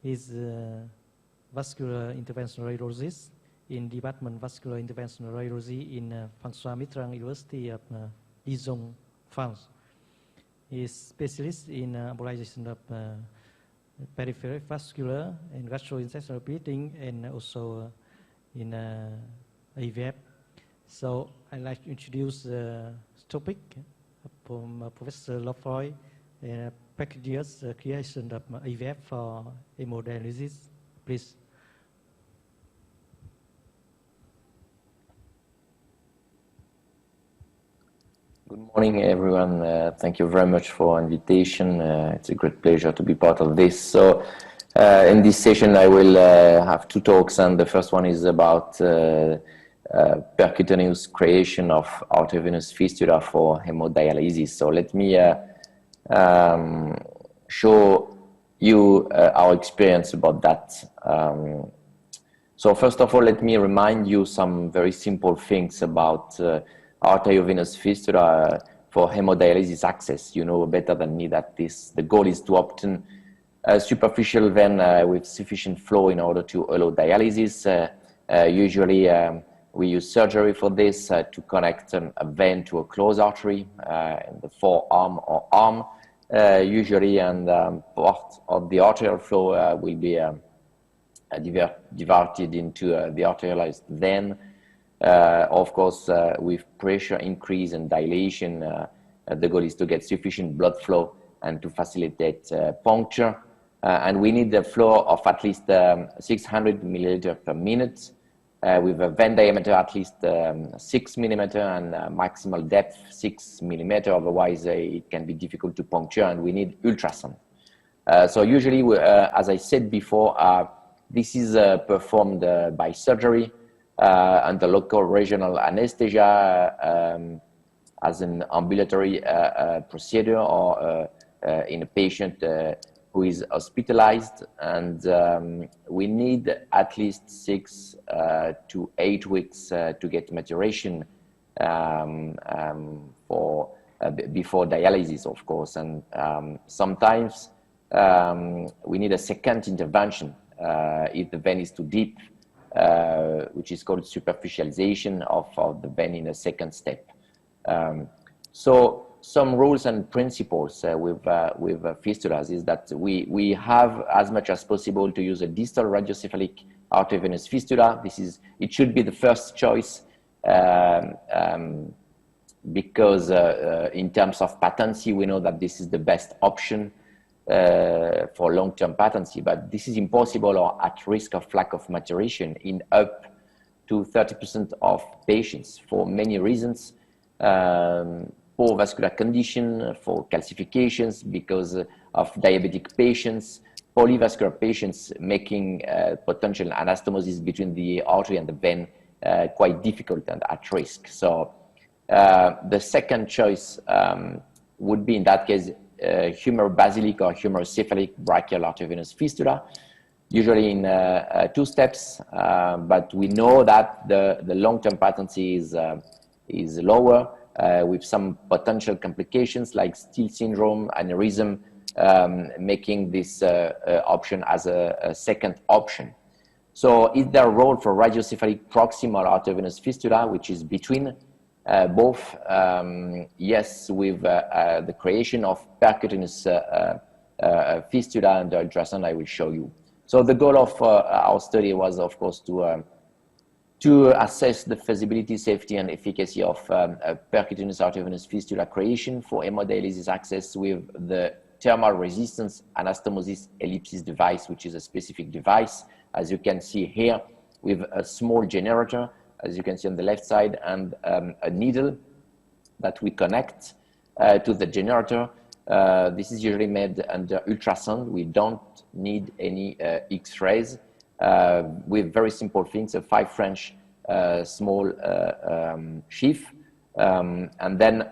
He's vascular interventional radiologist in Department Vascular Interventional Radiology in François Mitterrand University of Dijon, France. He is specialist in embolization of peripheral vascular and gastrointestinal bleeding, and also in AVF. So I'd like to introduce the topic from Professor Lafroy, Percutaneous creation of AVF for hemodialysis. Please. Good morning, everyone. Thank you very much for invitation. It's a great pleasure to be part of this. So in this session, I will have two talks, and the first one is about percutaneous creation of arteriovenous fistula for hemodialysis. So let me show you our experience about that. So first of all, let me remind you some very simple things about arteriovenous fistula for hemodialysis access. You know better than me that the goal is to obtain a superficial vein with sufficient flow in order to allow dialysis. Usually we use surgery for this to connect a vein to a closed artery in the forearm or arm usually, and part of the arterial flow will be diverted into the arterialized vein. Of course, with pressure increase and dilation, the goal is to get sufficient blood flow and to facilitate puncture. And we need the flow of at least 600 milliliters per minute with a vein diameter at least 6 millimeter and maximal depth 6 millimeter. Otherwise, it can be difficult to puncture, and we need ultrasound. So usually, as I said before, this is performed by surgery under local regional anesthesia as an ambulatory procedure, or in a patient who is hospitalized, and we need at least 6 to 8 weeks to get maturation before dialysis, of course, and sometimes we need a second intervention if the vein is too deep, which is called superficialization of the vein in a second step. So some rules and principles with fistulas is that we have as much as possible to use a distal radiocephalic arteriovenous fistula. It should be the first choice because in terms of patency, we know that this is the best option for long-term patency, but this is impossible or at risk of lack of maturation in up to 30% of patients for many reasons. Poor vascular condition, for calcifications because of diabetic patients, polyvascular patients, making potential anastomosis between the artery and the vein quite difficult and at risk. So the second choice would be in that case humerobasilic or humerocephalic brachial arteriovenous fistula, usually in 2 steps, but we know that the long-term patency is lower with some potential complications like Steele syndrome, aneurysm, making this option as a second option. So is there a role for radiocephalic proximal arteriovenous fistula, which is between both? Yes, with the creation of percutaneous fistula under ultrasound, I will show you. So the goal of our study was, of course, to assess the feasibility, safety, and efficacy of percutaneous arteriovenous fistula creation for hemodialysis access with the thermal resistance anastomosis ellipsis device, which is a specific device, as you can see here, with a small generator, as you can see on the left side, and a needle that we connect to the generator. This is usually made under ultrasound. We don't need any X-rays. With very simple things, a 5 French small sheath, and then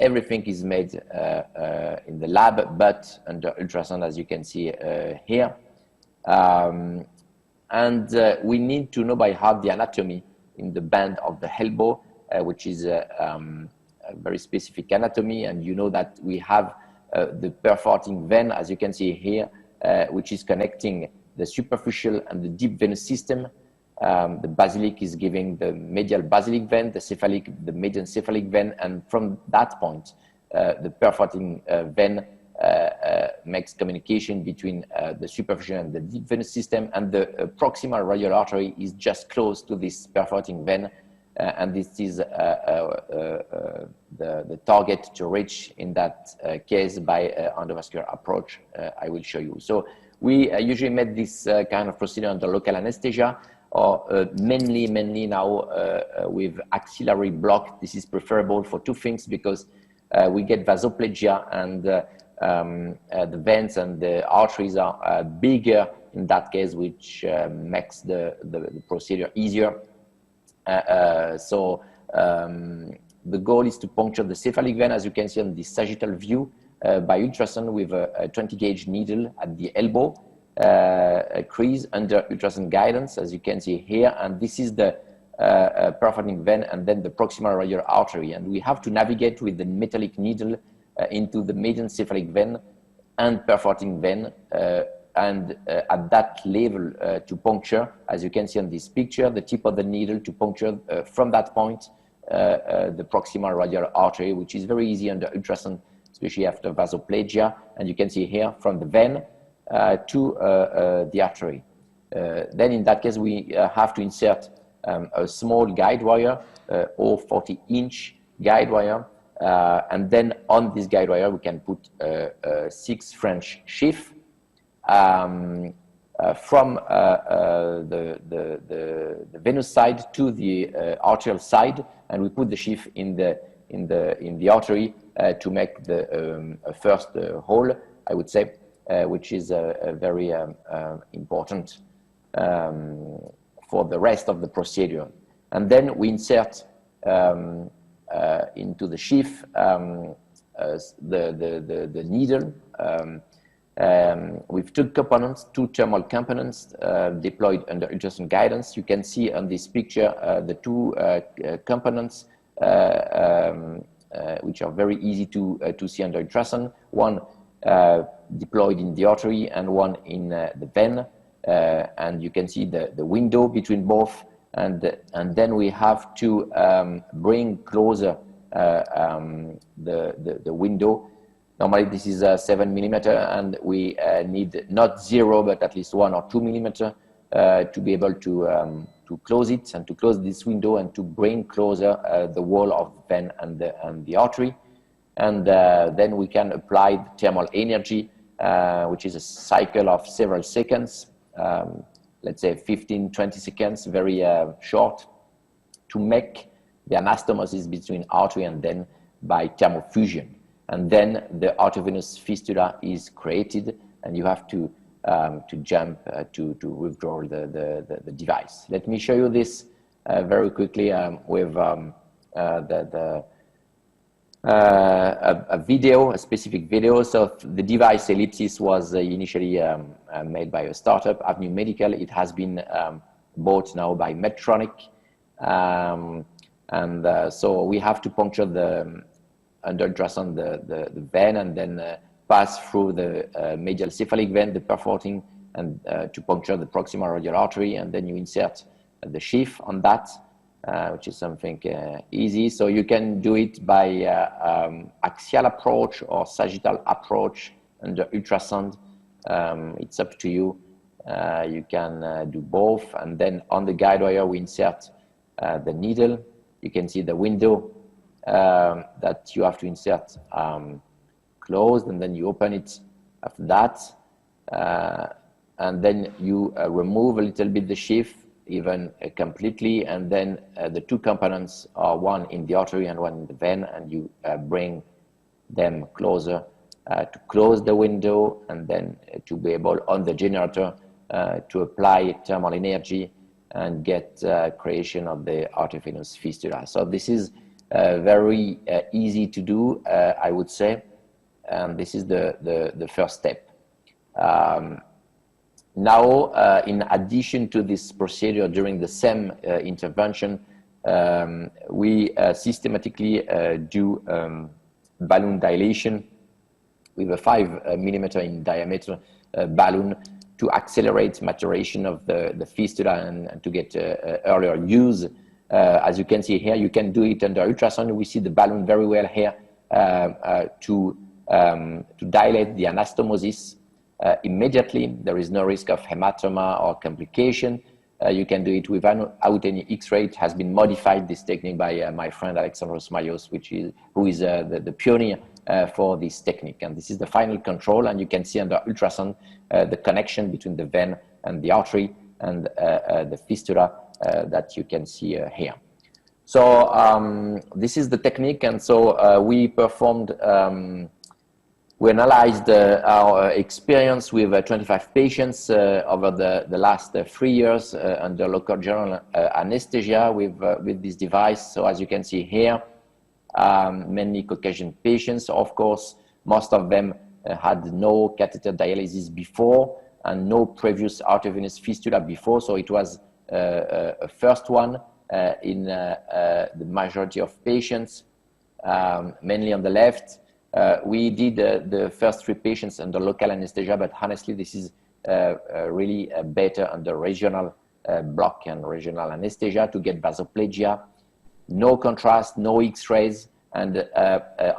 everything is made in the lab, but under ultrasound, as you can see here. And we need to know by heart the anatomy in the band of the elbow, which is a very specific anatomy, and you know that we have the perforating vein, as you can see here, which is connecting the superficial and the deep venous system. The basilic is giving the medial basilic vein, the cephalic, the median cephalic vein, and from that point, the perforating vein makes communication between the superficial and the deep venous system, and the proximal radial artery is just close to this perforating vein, and this is the target to reach in that case by endovascular approach I will show you. So we usually make this kind of procedure under local anesthesia, or mainly now with axillary block. This is preferable for two things, because we get vasoplegia, and the veins and the arteries are bigger in that case, which makes the procedure easier. The goal is to puncture the cephalic vein, as you can see on the sagittal view, by ultrasound with a 20 gauge needle at the elbow, a crease under ultrasound guidance, as you can see here, and this is the perforating vein and then the proximal radial artery, and we have to navigate with the metallic needle into the median cephalic vein and perforating vein, and at that level to puncture, as you can see on this picture, the tip of the needle to puncture from that point the proximal radial artery, which is very easy under ultrasound, especially after vasoplegia, and you can see here from the vein to the artery. Then in that case, we have to insert a small guide wire, or 40-inch guide wire, and then on this guide wire we can put 6 French sheath from the venous side to the arterial side, and we put the sheath in the artery to make the first hole, I would say, which is very important for the rest of the procedure. And then we insert into the sheath the needle with two components, two thermal components deployed under ultrasound guidance. You can see on this picture the two components which are very easy to see under ultrasound. One deployed in the artery and one in the vein, and you can see the window between both, and then we have to bring closer the window. Normally this is 7 millimeter, and we need not 0 but at least 1 or 2 millimeter to be able to close it and to close this window and to bring closer the wall of the vein and the artery. And then we can apply the thermal energy, which is a cycle of several seconds, let's say 15-20 seconds, very short, to make the anastomosis between artery and vein by thermofusion. And then the arteriovenous fistula is created, and you have to jump to withdraw the device. Let me show you this very quickly with a video, a specific video. So the device Ellipsis was initially made by a startup, Avenue Medical. It has been bought now by Medtronic, so we have to puncture under ultrasound the vein, and then pass through the medial cephalic vein, the perforating, and to puncture the proximal radial artery, and then you insert the sheath on that, which is something easy. So you can do it by axial approach or sagittal approach under ultrasound. It's up to you. You can do both, and then on the guide wire we insert the needle. You can see the window that you have to insert closed, and then you open it after that, and then you remove a little bit the sheath, even completely, and then the two components are one in the artery and one in the vein, and you bring them closer to close the window, and then to be able on the generator to apply thermal energy and get creation of the arteriovenous fistula. So this is very easy to do, I would say, and this is the first step. Now, in addition to this procedure, during the same intervention, we systematically do balloon dilation with a 5 millimeter in diameter balloon to accelerate maturation of the fistula and to get earlier use. As you can see here, you can do it under ultrasound. We see the balloon very well here to dilate the anastomosis immediately. There is no risk of hematoma or complication. You can do it without any X-ray. It has been modified, this technique, by my friend Alexandros Maios, who is the pioneer for this technique. And this is the final control, and you can see under ultrasound the connection between the vein and the artery and the fistula that you can see here. So this is the technique, and so we performed, we analyzed our experience with 25 patients over the last 3 years under local general anesthesia with this device. So as you can see here, many Caucasian patients, of course, most of them had no catheter dialysis before and no previous arteriovenous fistula before. So it was a first one in the majority of patients, mainly on the left. We did the first 3 patients under local anesthesia, but honestly, this is really better under regional block and regional anesthesia to get vasoplegia. No contrast, no X-rays, and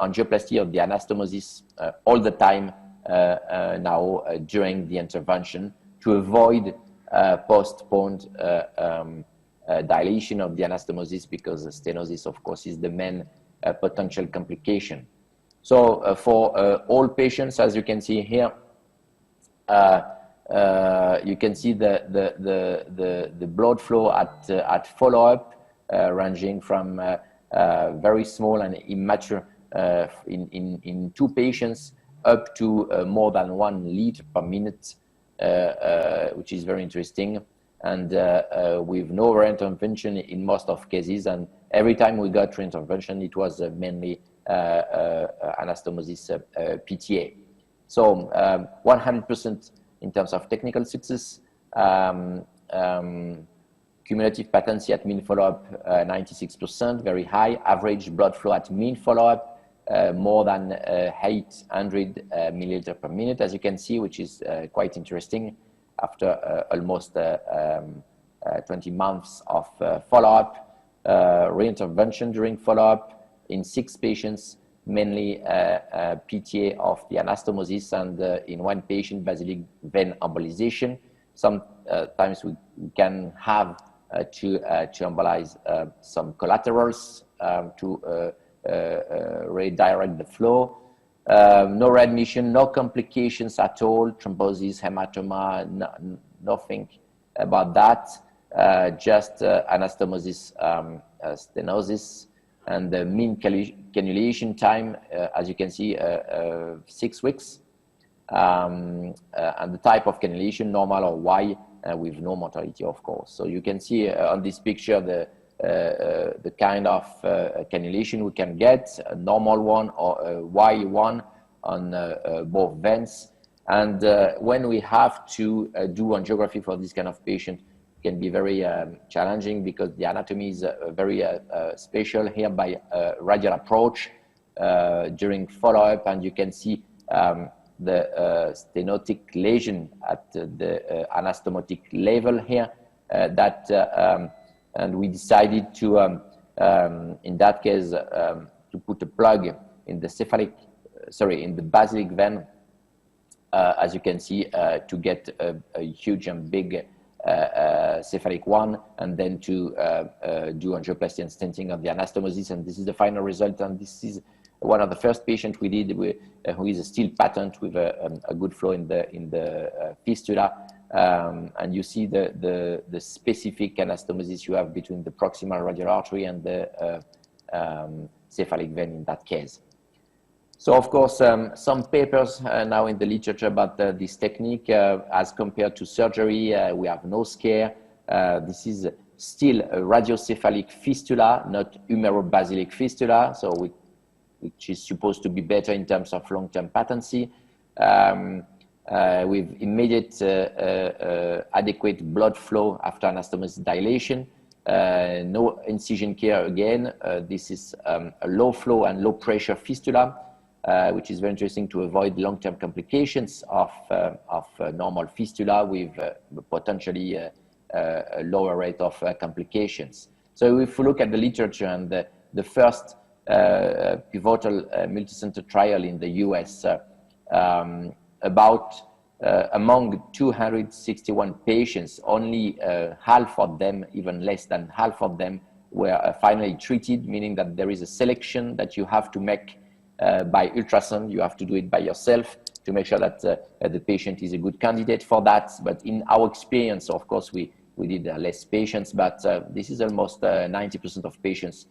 angioplasty of the anastomosis all the time now during the intervention to avoid postponed dilation of the anastomosis, because stenosis, of course, is the main potential complication. So for all patients, as you can see here, you can see the blood flow at follow-up, ranging from very small and immature in 2 patients up to more than 1 liter per minute, which is very interesting, and with no reintervention in most of cases. And every time we got reintervention, it was mainly anastomosis PTA. So 100% in terms of technical success. Cumulative patency at mean follow-up 96%, very high. Average blood flow at mean follow-up more than 800 milliliter per minute, as you can see, which is quite interesting after almost 20 months of follow-up. Reintervention during follow-up in 6 patients, mainly PTA of the anastomosis, and in 1 patient basilic vein embolization. Sometimes we can have to embolize some collaterals to redirect the flow. No readmission, no complications at all, thrombosis, hematoma, nothing about that, just anastomosis, stenosis. And the mean cannulation time, as you can see, 6 weeks. And the type of cannulation, normal or Y, with no mortality, of course. So you can see on this picture the kind of cannulation we can get, a normal one or a Y one on both veins. And when we have to do angiography for this kind of patient, it can be very challenging, because the anatomy is very special here by radial approach during follow-up, and you can see the stenotic lesion at the anastomotic level here. And we decided to, in that case, to put a plug in the in the basilic vein, as you can see, to get a huge and big cephalic one, and then to do angioplasty and stenting of the anastomosis. And this is the final result, and this is one of the first patients we did who is still patent with a good flow in the fistula. And you see the specific anastomosis you have between the proximal radial artery and the cephalic vein in that case. So of course, some papers now in the literature about this technique as compared to surgery. We have no scare. This is still a radiocephalic fistula, not humerobasilic fistula, so which is supposed to be better in terms of long-term patency. With immediate adequate blood flow after anastomosis dilation. No incision care again. This is a low flow and low pressure fistula. which is very interesting to avoid long-term complications of normal fistula with potentially a lower rate of complications. So if we look at the literature and the first pivotal multicenter trial in the US, among 261 patients, only half of them, even less than half of them, were finally treated, meaning that there is a selection that you have to make by ultrasound. You have to do it by yourself to make sure that the patient is a good candidate for that. But in our experience, of course, we did less patients, but this is almost 90% of patients.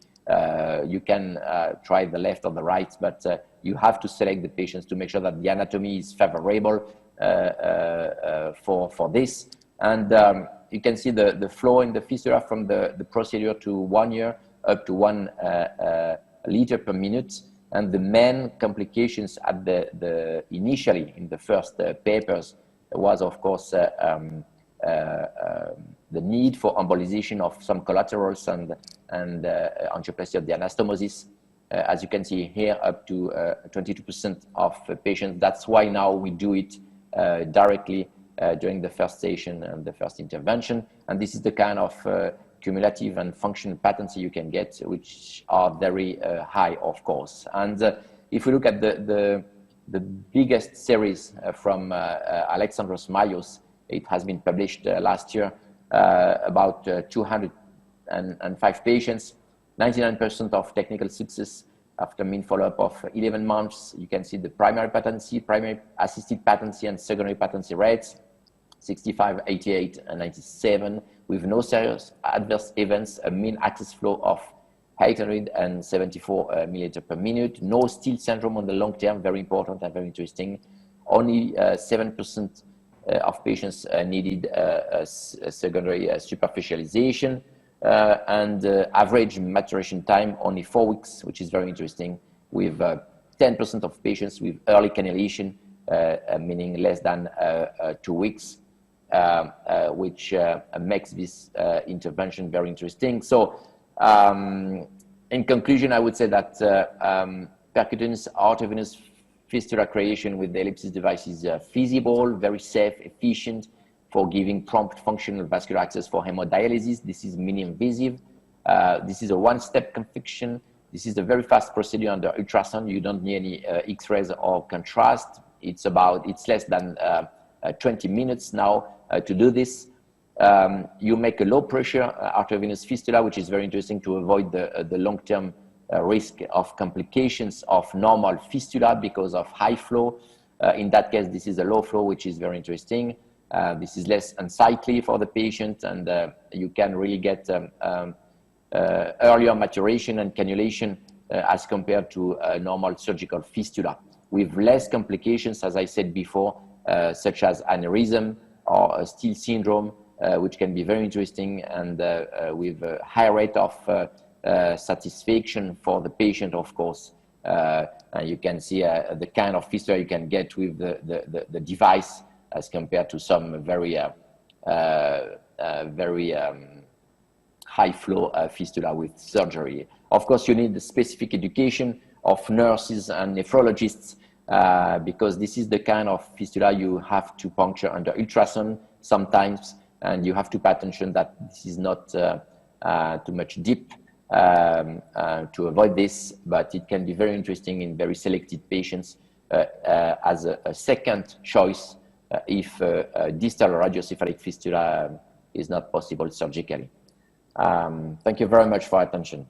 You can try the left or the right, but you have to select the patients to make sure that the anatomy is favorable for this. And you can see the flow in the fistula from the procedure to 1 year up to 1 liter per minute. And the main complications at initially in the first papers was, of course, the need for embolization of some collaterals and angioplasty of the anastomosis. As you can see here, up to 22% of patients. That's why now we do it directly during the first session and the first intervention. And this is the kind of cumulative and functional patency you can get, which are very high, of course. And if we look at the biggest series from Alexandros Mayos, it has been published last year, about 205 patients, 99% of technical success after mean follow-up of 11 months. You can see the primary patency, primary assisted patency, and secondary patency rates, 65, 88, and 97, with no serious adverse events, a mean access flow of 874 milliliter per minute, no Steele syndrome on the long term, very important and very interesting. Only 7% of patients needed a secondary superficialization, and average maturation time only 4 weeks, which is very interesting, with 10% of patients with early cannulation, meaning less than 2 weeks. Which makes this intervention very interesting. So in conclusion, I would say that percutaneous arteriovenous fistula creation with the ellipsis device is feasible, very safe, efficient for giving prompt functional vascular access for hemodialysis. This is minimally invasive. This is a one-step confection. This is a very fast procedure under ultrasound. You don't need any X-rays or contrast. It's less than 20 minutes now to do this. You make a low pressure arteriovenous fistula, which is very interesting to avoid the long-term risk of complications of normal fistula because of high flow. In that case, this is a low flow, which is very interesting. This is less unsightly for the patient, and you can really get earlier maturation and cannulation as compared to a normal surgical fistula, with less complications, as I said before, such as aneurysm or a Steele syndrome, which can be very interesting, and with a high rate of satisfaction for the patient, of course. And you can see the kind of fistula you can get with the device as compared to some very high flow fistula with surgery. Of course, you need the specific education of nurses and nephrologists, because this is the kind of fistula you have to puncture under ultrasound sometimes, and you have to pay attention that this is not too much deep to avoid this, but it can be very interesting in very selected patients as a second choice if distal radiocephalic fistula is not possible surgically. Thank you very much for your attention.